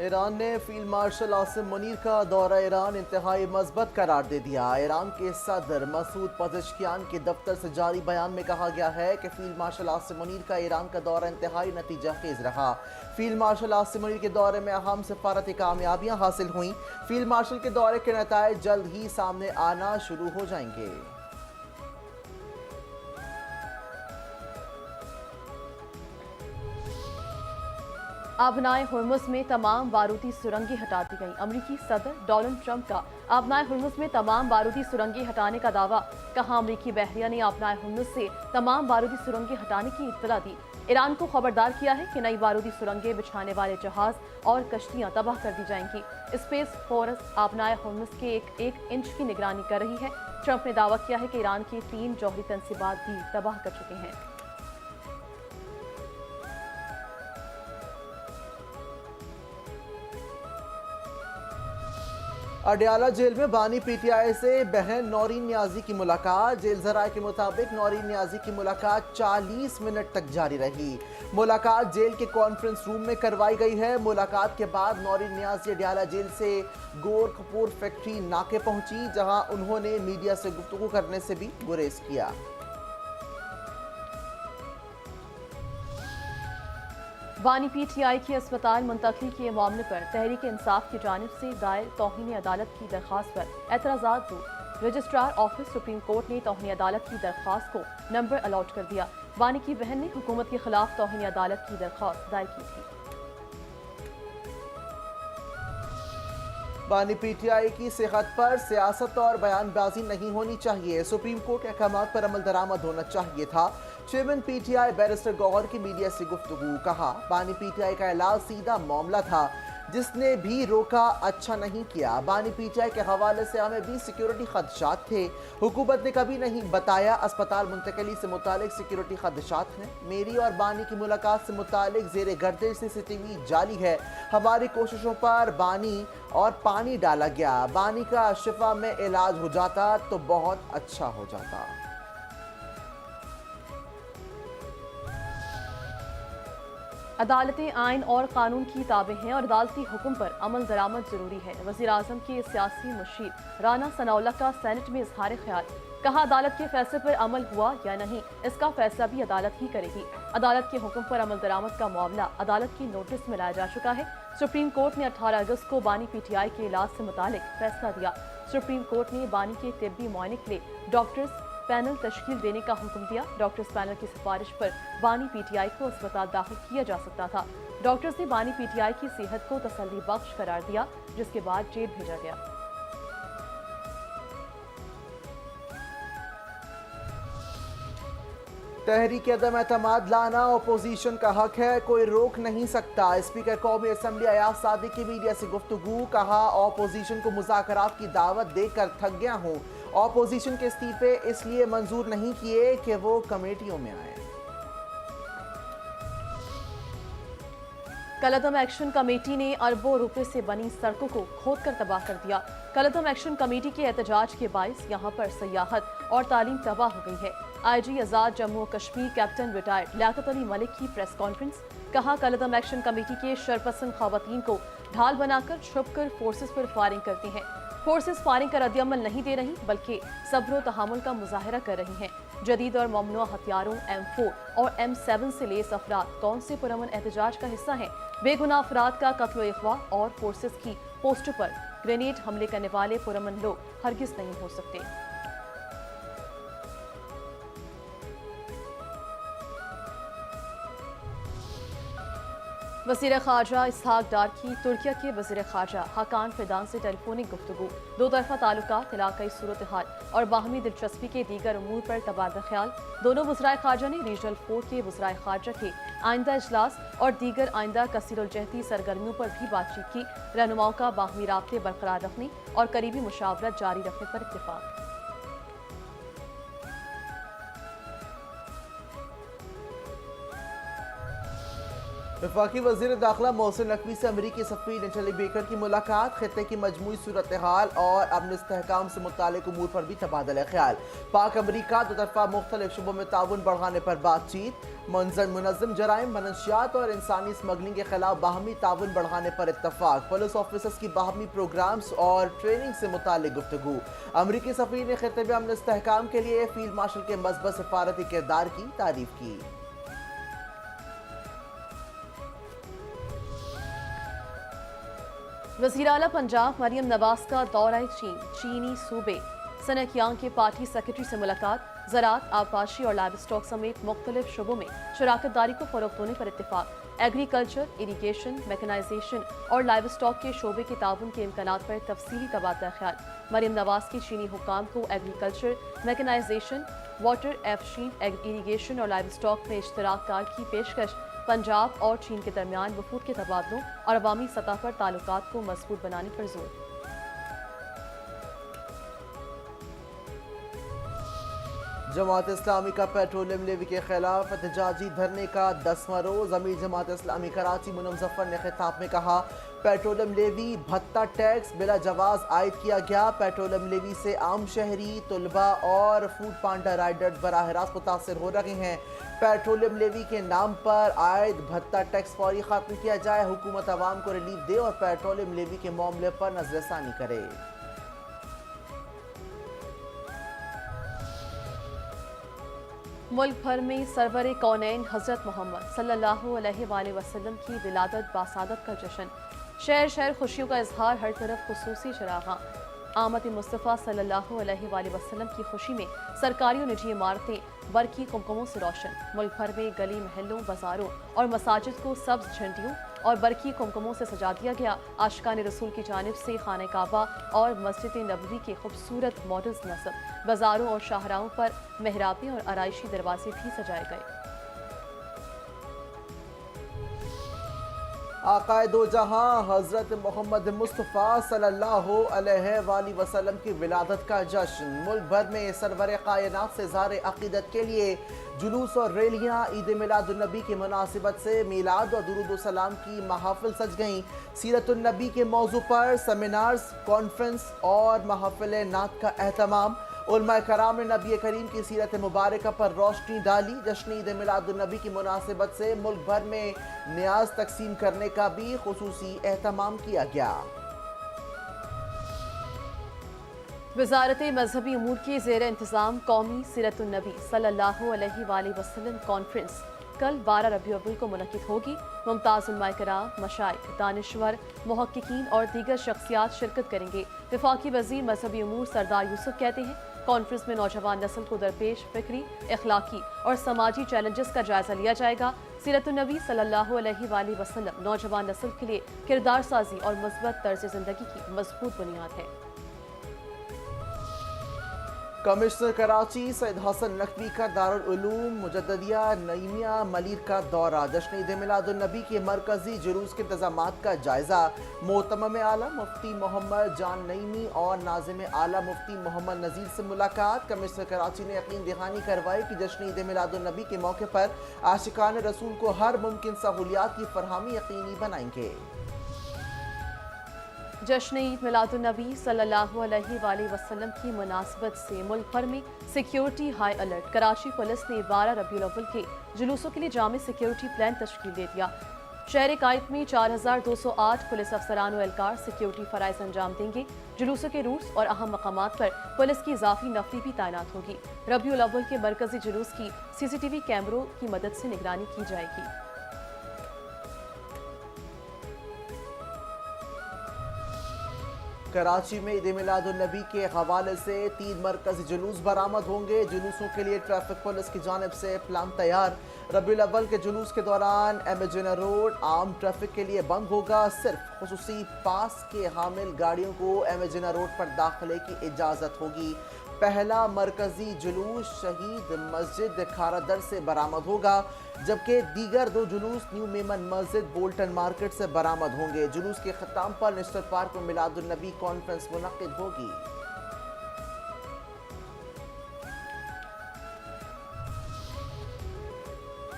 ایران نے field marshal Asim Munir کا دورہ ایران انتہائی مثبت قرار دے دیا۔ ایران کے صدر مسعود پزشکیان کے دفتر سے جاری بیان میں کہا گیا ہے کہ فیلڈ مارشل عاصم منیر کا ایران کا دورہ انتہائی نتیجہ خیز رہا۔ فیلڈ مارشل عاصم منیر کے دورے میں اہم سفارتی کامیابیاں حاصل ہوئیں۔ فیلڈ مارشل کے دورے کے نتائج جلد ہی سامنے آنا شروع ہو جائیں گے۔ آبنائے ہرمز میں تمام بارودی سرنگیں ہٹا دی گئیں۔ امریکی صدر ڈونلڈ ٹرمپ کا آبنائے ہرمز میں تمام بارودی سرنگیں ہٹانے کا دعویٰ۔ کہا امریکی بحریہ نے آبنائے ہرمز سے تمام بارودی سرنگیں ہٹانے کی اطلاع دی۔ ایران کو خبردار کیا ہے کہ نئی بارودی سرنگیں بچھانے والے جہاز اور کشتیاں تباہ کر دی جائیں گی۔ اسپیس فورس آبنائے ہرمز کے ایک انچ کی نگرانی کر رہی ہے۔ ٹرمپ نے دعویٰ کیا ہے کہ ایران کے 3 جوہری تنصیبات بھی تباہ کر چکے ہیں۔ اڈیالہ جیل میں بانی پی ٹی آئی سے بہن نورین نیازی کی ملاقات۔ جیل ذرائع کے مطابق نورین نیازی کی ملاقات 40 منٹ تک جاری رہی۔ ملاقات جیل کے کانفرنس روم میں کروائی گئی ہے۔ ملاقات کے بعد نورین نیازی اڈیالہ جیل سے گورکھپور فیکٹری ناکے پہنچی، جہاں انہوں نے میڈیا سے گفتگو کرنے سے بھی گریز کیا۔ بانی پی ٹی آئی کی اسپتال منتقلی کے معاملے پر تحریک انصاف کی جانب سے دائر توہین عدالت کی درخواست پر اعتراضات دور۔ رجسٹرار آفس سپریم کورٹ نے توہین عدالت کی درخواست کو نمبر الاٹ کر دیا۔ بانی کی بہن نے حکومت کے خلاف توہین عدالت کی درخواست دائر کی تھی۔ بانی پی ٹی آئی کی صحت پر سیاست اور بیان بازی نہیں ہونی چاہیے۔ سپریم کورٹ کے احکامات پر عمل درآمد ہونا چاہیے تھا۔ Chairman P T I barrister Gohar کی میڈیا سے گفتگو۔ کہا بانی پی ٹی آئی کا علاج سیدھا معاملہ تھا، جس نے بھی روکا اچھا نہیں کیا۔ بانی پی ٹی آئی کے حوالے سے ہمیں بھی سیکیورٹی خدشات تھے، حکومت نے کبھی نہیں بتایا۔ اسپتال منتقلی سے متعلق سیکیورٹی خدشات ہیں۔ میری اور بانی کی ملاقات سے متعلق زیر گردش سی سی ٹی وی جعلی ہے۔ ہماری کوششوں پر بانی اور پانی ڈالا گیا۔ بانی کا شفا میں علاج ہو جاتا تو بہت اچھا ہو جاتا۔ عدالتیں آئین اور قانون کی تابع ہیں اور عدالتی حکم پر عمل درآمد ضروری ہے۔ وزیراعظم کے سیاسی مشیر رانا ثناء اللہ کا سینٹ میں اظہار خیال۔ کہا عدالت کے فیصلے پر عمل ہوا یا نہیں، اس کا فیصلہ بھی عدالت ہی کرے گی۔ عدالت کے حکم پر عمل درآمد کا معاملہ عدالت کی نوٹس میں لایا جا چکا ہے۔ سپریم کورٹ نے 18 اگست کو بانی پی ٹی آئی کے علاج سے متعلق فیصلہ دیا۔ سپریم کورٹ نے بانی کے طبی معائنے کے لیے ڈاکٹرز پینل تشکیل دینے کا حکم دیا۔ ڈاکٹرز پینل کی سفارش پر بانی پی ٹی آئی کو اسپتال داخل کیا جا سکتا تھا۔ ڈاکٹرز نے بانی پی ٹی آئی کی صحت کو تسلی بخش قرار دیا، جس کے بعد جیل بھیجا گیا۔ تحریک عدم اعتماد لانا اپوزیشن کا حق ہے، کوئی روک نہیں سکتا۔ اسپیکر قومی اسمبلی ایاز صادق کی میڈیا سے گفتگو۔ کہا اپوزیشن کو مذاکرات کی دعوت دے کر تھک گیا ہوں۔ اپوزیشن کے استعفے اس لیے منظور نہیں کیے کہ وہ کمیٹیوں میں آئیں۔ کالعدم ایکشن کمیٹی نے اربوں روپے سے بنی سڑکوں کو کھود کر تباہ کر دیا۔ کالعدم ایکشن کمیٹی کے احتجاج کے باعث یہاں پر سیاحت اور تعلیم تباہ ہو گئی ہے۔ آئی جی آزاد جموں و کشمیر کیپٹن ریٹائرڈ لیاقت علی ملک کی پریس کانفرنس۔ کہا کالعدم ایکشن کمیٹی کے شرپسند خواتین کو ڈھال بنا کر چھپ کر فورسز پر فائرنگ کرتی ہیں۔ فورسز فائرنگ کا رد عمل نہیں دے رہی، بلکہ صبر و تحمل کا مظاہرہ کر رہی ہیں۔ جدید اور ممنوع ہتھیاروں M4 اور M7 سے لیس افراد کون سے پرامن احتجاج کا حصہ ہیں؟ بے گناہ افراد کا قتل و اغوا اور فورسز کی پوسٹوں پر گرینیڈ حملے کرنے والے پرامن لوگ ہرگز نہیں ہو سکتے۔ وزیر خارجہ اسحاق ڈار کی ترکیہ کے وزیر خارجہ حاکان فیدان سے ٹیلی فونک گفتگو۔ دو طرفہ تعلقات، علاقائی صورتحال اور باہمی دلچسپی کے دیگر امور پر تبادلہ خیال۔ دونوں وزرائے خارجہ نے ریجنل 4 کے وزرائے خارجہ کے آئندہ اجلاس اور دیگر آئندہ کثیر الجہتی سرگرمیوں پر بھی بات چیت کی۔ رہنماؤں کا باہمی رابطے برقرار رکھنے اور قریبی مشاورت جاری رکھنے پر اتفاق۔ वफाकी वज़ीर दाखिला मोहसिन नकवी से अमरीकी सफ़ीर नटली बेकर की मुलाकात, खित्ते की मजमूई सूरत हाल और अमन इस्तेहकाम से मुतालिक उमूर पर भी तबादला ख्याल। पाक अमरीका दो तरफा मुख्तलिफ शुबों में ताउन बढ़ाने पर बातचीत। मुनज़्ज़म जराइम, मनशियात और इंसानी स्मगलिंग के खिलाफ बाहमी ताउन बढ़ाने पर इत्तफाक। पुलिस ऑफिसर्स की बाहमी प्रोग्राम्स और ट्रेनिंग से मुतालिक गुफ्तगू। अमरीकी सफ़ीर ने खित्ते में अमन इस्तेहकाम के लिए फील्ड मार्शल के मज़बूत सफारती किरदार की तारीफ की। वज़ीर आला पंजाब मरियम नवाज का दौरा चीनी सूबे सनकियांग के पार्टी सेक्रेटरी से मुलाकात। ज़राअत, आबपाशी और लाइव स्टॉक समेत मुख्तलिफ शुबों में शराकत दारी को फ़रोग़ देने पर इत्तेफाक। एग्रीकल्चर, इरीगेशन, मैकेनाइजेशन और लाइव स्टॉक के शोबे के ताउन के इम्कानात पर तफसीली तबादला ख्याल। मरियम नवाज की चीनी हुक्काम को agriculture, mechanisation, water efficient irrigation और लाइव स्टॉक में इश्तराक कार की पेशकश। पंजाब और चीन के दरमियान वफूद के तबादलों और अवामी सतह पर ताल्लुकात को मजबूत बनाने पर जोर। जमात इस्लामी का पेट्रोलियम लेवी के खिलाफ एहतजाजी धरने का 10वां रोज़। अमीर जमात इस्लामी कराची मुनम ज़फ़र ने खिताब में कहा, पेट्रोलियम लेवी भत्ता टैक्स बिला जवाज आयद किया गया। पेट्रोलियम लेवी से आम शहरी, तलबा और फूड पांडा राइडर्स बराह रास्त मुतासर हो रहे हैं। पेट्रोलियम लेवी के नाम पर आयद भत्ता टैक्स फौरी खत्म किया जाए। हुकूमत अवाम को रिलीफ दे और पेट्रोलियम लेवी के मामले पर नजरसानी करे। मुल्क भर में सरवर कौनैन हज़रत मोहम्मद सल्लल्लाहु अलैहि वसल्लम की विलादत बासादत का जश्न। शहर शहर खुशियों का इजहार, हर तरफ खुसूसी चरागां। आमद मुस्तफ़ा सल्लल्लाहु अलैहि वसल्लम की खुशी में सरकारी और निजी इमारतें बरकी कुमकुमों से रोशन। मुल्क भर में गली महलों, बाजारों और मसाजिद को सब्ज झंडियों और बरकी कुमकुमों से सजा दिया गया। आशिकान रसूल की जानिब से खाने काबा और मस्जिद नबवी के खूबसूरत मॉडल्स नस्ब, बाजारों और शाहराहों पर मेहराबें और आराइशी दरवाजे भी सजाए गए। आकाए दो जहां हज़रत मोहम्मद मुस्तफ़ा सल्लल्लाहु अलैहि वसल्लम की विलादत का जश्न। मुल्क भर में सरवर कायनात से ज़ारे अक़ीदत के लिए जुलूस और रैलियाँ। ईद मिलादुन्नबी की मुनासिबत से मिलाद और दुरूद सलाम की महफ़िल सज गईं। सीरतुन्नबी के मौजू पर सेमिनार्स, कॉन्फ्रेंस और महफ़िल नात का एहतमाम। उलमा कराम ने नबी करीम की सीरत मुबारक पर रोशनी डाली। जश्न ईद मिलादुन्नबी की मुनासिबत से मुल्क भर में न्याज तकसीम करने का भी खुसूसी एहतमाम किया गया। वज़ारत मजहबी उमूर के ज़ेर इंतज़ाम कौमी सीरतुन्नबी सल्लल्लाहु अलैहि वसल्लम कॉन्फ्रेंस कल 12 रबीउल अव्वल को मुनक़िद होगी। मुमताज़ उलमा कराम, मशाइख, दानिश्वर, मुहक्किकीन और दीगर शख्सियात शिरकत करेंगे। वफाकी वज़ीर मजहबी उमूर सरदार यूसुफ कहते हैं, कॉन्फ्रेंस में नौजवान नस्ल को दरपेश फ़िक्री, अखलाकी और समाजी चैलेंजेस का जायज़ा लिया जाएगा। सीरतुन्नबी सल्लल्लाहु अलैहि वसल्लम नौजवान नस्ल के लिए किरदार साजी और मस्बत तर्ज ज़िंदगी की मजबूत बुनियाद है। कमिश्नर कराची सैयद हसन नकवी का दारुल उलूम मुजद्दिया नईमिया मलीर का दौरा। जश्न ईद मिलादुन्नबी के मरकजी जुलूस के इंतजामात का जायजा। मोहतरम आला मुफ्ती मोहम्मद जान नईमी और नाज़िम आला मुफ्ती मोहम्मद नज़ीर से मुलाकात। कमिश्नर कराची ने यकीन दहानी करवाई कि जश्न ईद मिलादुन्नबी के मौके पर आशिकान रसूल को हर मुमकिन सहूलियात की फरहमी यकीनी बनाएंगे। जश्न ईद मिलादुन्नबी सल्लल्लाहु अलैहि वसल्लम की मुनासिबत से मुल्क भर में security high alert. Karachi police ने 12 रबीउल अव्वल के जुलूसों के लिए जामे सिक्योरिटी प्लान तश्कील दे दिया। शहर कायद में 4208 पुलिस अफसरान व एहलकार सिक्योरिटी फ़राइज़ अंजाम देंगे। जुलूसों के रूट्स और अहम मकामात पर पुलिस की इजाफी नफरी भी तैनात होगी। रबीउल अव्वल के मरकजी जुलूस की CCTV कैमरों की मदद से निगरानी की जाएगी। कराची में ईद मिलादुन्नबी के हवाले से 3 मरकजी जुलूस बरामद होंगे। जुलूसों के लिए ट्रैफिक पुलिस की जानिब से प्लान तैयार। रबीउल अव्वल के जुलूस के दौरान एमेजिना रोड आम ट्रैफिक के लिए बंद होगा। सिर्फ खुसूसी पास के हामिल गाड़ियों को एमेजिना रोड पर दाखिले की इजाज़त होगी। पहला मरकजी जुलूस शहीद मस्जिद खारादर से बरामद होगा, जबकि दीगर 2 जुलूस न्यू मेमन मस्जिद बोल्टन मार्केट से बरामद होंगे। जुलूस के ख़त्म पर नेशनल पार्क में मिलादुन्नबी कॉन्फ्रेंस मुनक़्क़िद होगी।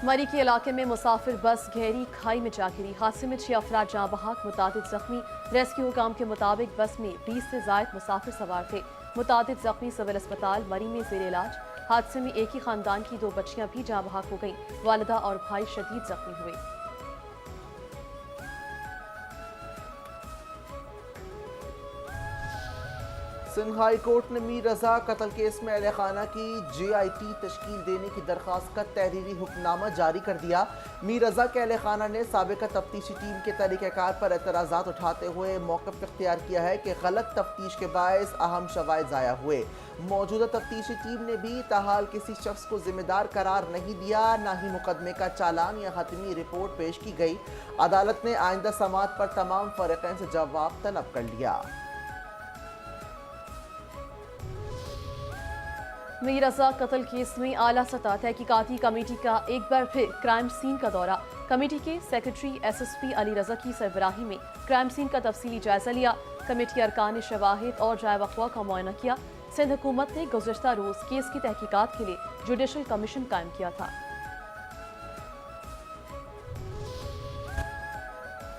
मरी के इलाके में मुसाफिर बस गहरी खाई में जा गिरी। हादसे में 6 अफराद जाँ बहक, मुतादिद जख्मी। रेस्क्यू हुकाम के मुताबिक बस में 20 से जायद मुसाफिर सवार थे। मुतादिद जख्मी सिविल अस्पताल मरी में जेर इलाज। हादसे में एक ही खानदान की 2 बच्चियां भी जाँ बहक हो गईं। वालिदा और भाई शदीद जख्मी हुए। सिंध हाई कोर्ट ने मीर रजा कत्ल केस में अहल खाना की JIT तश्कील देने की दरख्वास्त का तहरीरी हुक्मनामा जारी कर दिया। मीर रजा के अहल खाना ने साबिका तफ्तीशी टीम के तरीक़ाकार पर एतराज़ात उठाते हुए मौक़िफ़ इख्तियार किया है कि गलत तफ्तीश के बायस अहम शवाहिद ज़ाया हुए। मौजूदा तफ्तीशी टीम ने भी ताहाल किसी शख्स को जिम्मेदार करार नहीं दिया, न ही मुकदमे का चालान या हतमी रिपोर्ट पेश की गई। अदालत ने आइंदा समाअत पर तमाम फ़रीक़ैन से जवाब तलब कर लिया। मीर रजा कत्ल केस में आला सतह तहकीकाती कमेटी का एक बार फिर क्राइम सीन का दौरा। कमेटी के सेक्रेटरी SSP अली रजा की सरबराही में क्राइम सीन का तफसीली जायजा लिया। कमेटी अरकान शवाहिद और जाय वक़्वा का मुआयना किया। सिंध हुकूमत ने गुज़श्ता रोज़ केस की तहकीकात के लिए जुडिशल कमीशन कायम किया था।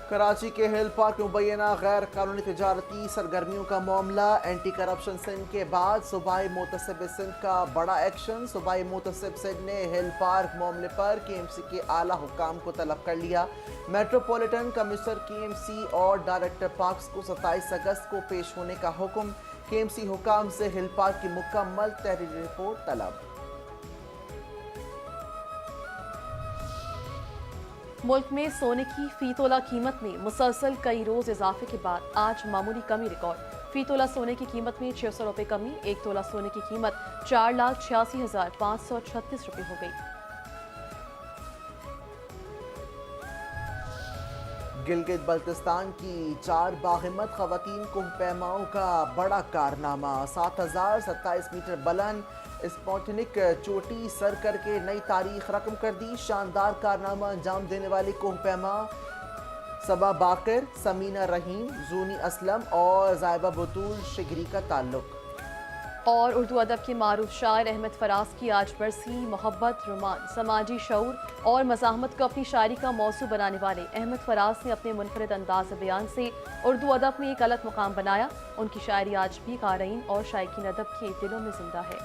कराची के हिल पार्क में मुबैना गैर कानूनी तिजारती सरगर्मियों का मामला। एंटी करप्शन सिंध के बाद सूबाई मोतसिब सिंध का बड़ा एक्शन। सूबाई मोतसिब सिंध ने हिल पार्क मामले पर KMC के आला हुकाम को तलब कर लिया। मेट्रोपॉलिटन कमिश्नर KMC और डायरेक्टर पार्क्स को 27 अगस्त को पेश होने का हुक्म। KMC हुकाम से हिल पार्क की मुकम्मल तहरीरी रिपोर्ट तलब। मुल्क में सोने की फी तोला कीमत में मुसलसल कई रोज इजाफे के बाद आज मामूली कमी रिकॉर्ड। फी तोला सोने की कीमत में 600 रुपये कमी। 1 तोला सोने की कीमत 4,86,536 रुपये हो गई। गिलगित बल्तिस्तान की 4 बाहिम्मत खवातीन कोह पैमाओं का बड़ा कारनामा। 7,027 मीटर बुलंद स्पॉटनिक चोटी सर करके नई तारीख रकम कर दी। शानदार कारनामा अंजाम देने वाली कोह पैमा सबा बाकर, समीना रहीम, जूनी असलम और ज़ायबा बतूल शिगरी का ताल्लुक। और उर्दू अदब के मारूफ शायर अहमद फराज की आज बरसी। मोहब्बत, रोमान, समाजी शऊर और मज़ाहमत को अपनी शायरी का मौजू बनाने वाले अहमद फराज ने अपने मुनफरिद अंदाज बयान से उर्दू अदब में एक अलग मुकाम बनाया। उनकी शायरी आज भी क़ारीन और शायकीन अदब के दिलों में जिंदा है।